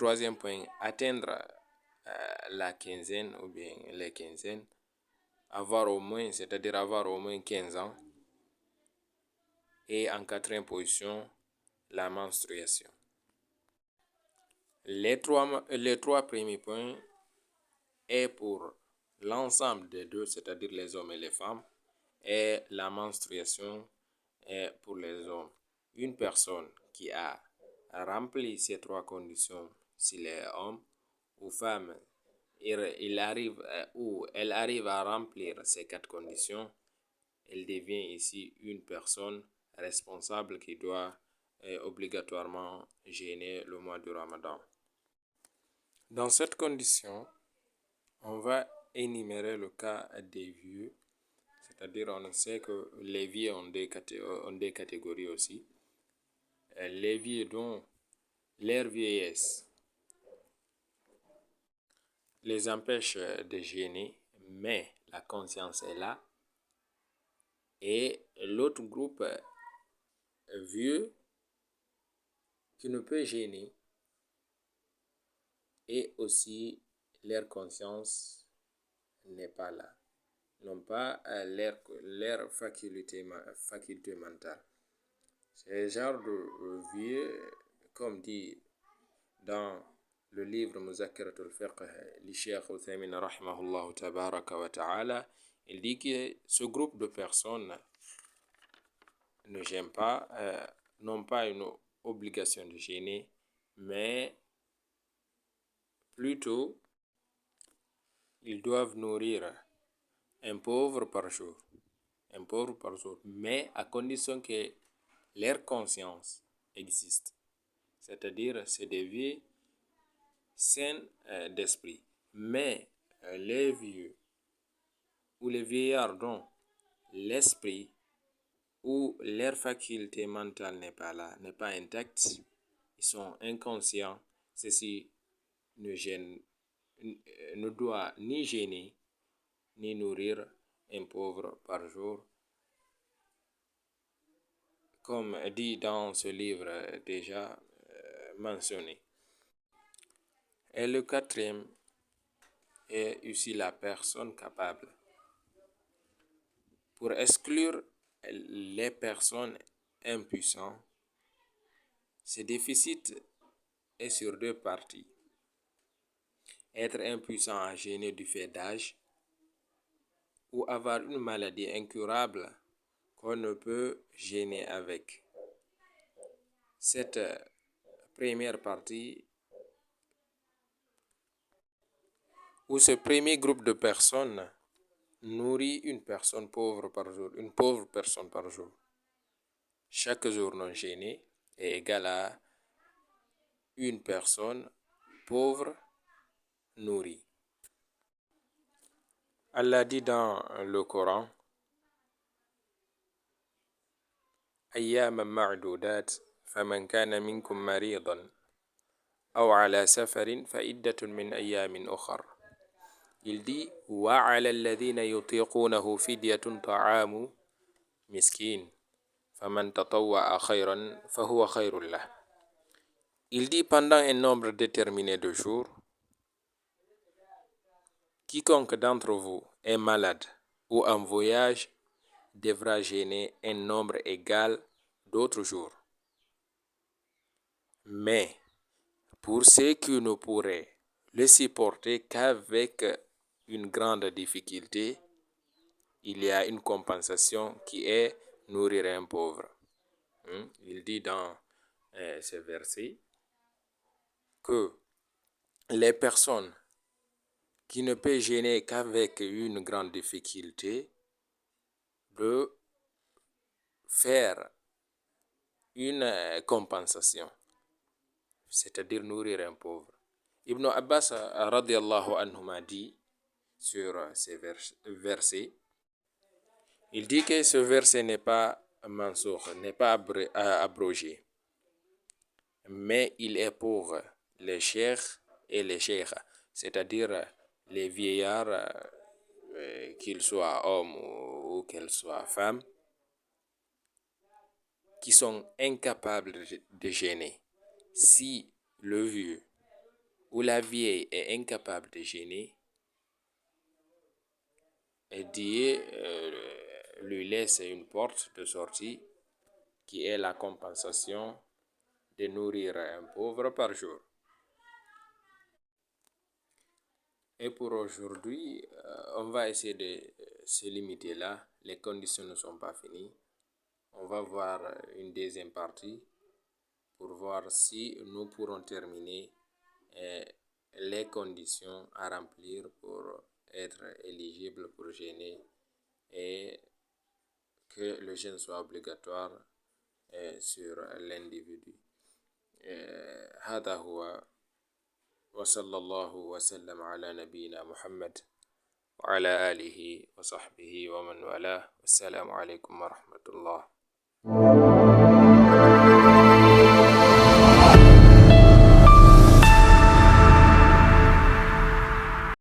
troisième point, atteindre la quinzaine ou bien les quinzaines, c'est-à-dire avoir au moins 15 ans. Et en quatrième position, la menstruation. Les trois premiers points est pour l'ensemble des deux, c'est-à-dire les hommes et les femmes, et la menstruation est pour les hommes. Une personne qui a rempli ces trois conditions, s'il est homme ou femme, elle arrive à remplir ces quatre conditions, elle devient ici une personne responsable qui doit obligatoirement jeûner le mois du Ramadan. Dans cette condition, on va énumérer le cas des vieux, c'est-à-dire on sait que les vieux ont des catégories aussi. Les vieux dont leur vieillesse les empêche de jeûner, mais la conscience est là. Et l'autre groupe vieux qui ne peut jeûner et aussi leur conscience n'est pas là, non pas leur faculté mentale. C'est genre de vieux, comme dit dans le livre Muzakiratul Fiqh, l'Cheikh Uthaymin rahimahullah tabaraka wa ta'ala, il dit que ce groupe de personnes ne gênent pas, n'ont pas une obligation de jeûner, mais plutôt ils doivent nourrir un pauvre par jour, mais à condition que leur conscience existe. C'est-à-dire, c'est des vieux sains d'esprit. Mais les vieux ou les vieillards dont l'esprit ou leur faculté mentale n'est pas là, n'est pas intacte, ils sont inconscients, ceci ne doit ni gêner ni nourrir un pauvre par jour, comme dit dans ce livre déjà mentionné. Et le quatrième est ici la personne capable. Pour exclure les personnes impuissantes, ce déficit est sur deux parties. Être impuissant à jeûner du fait d'âge ou avoir une maladie incurable qu'on ne peut jeûner avec. Cette première partie, où ce premier groupe de personnes nourrit une personne pauvre par jour, une pauvre personne par jour. Chaque jour non jeûné est égal à une personne pauvre nourrie. Allah dit dans le Coran, أياما معدودات فمن كان منكم مريضا أو على سفر فعدة من أيام أخر. Il dit وعلى الذين يطيقونه فدية طعام مسكين فمن تطوع خيرا فهو خير له. Il dit pendant un nombre déterminé de jours, quiconque d'entre vous est malade ou en voyage devra jeûner un nombre égal d'autres jours. Mais pour ceux qui ne pourraient le supporter qu'avec une grande difficulté, il y a une compensation qui est nourrir un pauvre. Il dit dans ce verset que les personnes qui ne peuvent jeûner qu'avec une grande difficulté de faire une compensation, c'est-à-dire nourrir un pauvre. Ibn Abbas radiallahu anhuma dit sur ces versets, il dit que ce verset n'est pas mansoukh, n'est pas abrogé, mais il est pour les cheikhs et les cheikha, c'est-à-dire les vieillards, qu'ils soient hommes ou qu'elles soient femmes, qui sont incapables de jeûner. Si le vieux où la vieille est incapable de gêner, et Dieu lui laisse une porte de sortie qui est la compensation de nourrir un pauvre par jour. Et pour aujourd'hui, on va essayer de se limiter là. Les conditions ne sont pas finies. On va voir une deuxième partie pour voir si nous pourrons terminer les conditions à remplir pour être éligible pour jeûner et que le jeûne soit obligatoire sur l'individu. هذا هو وصلى الله وسلم على نبينا محمد وعلى آله وصحبه ومن والاه والسلام عليكم ورحمة الله.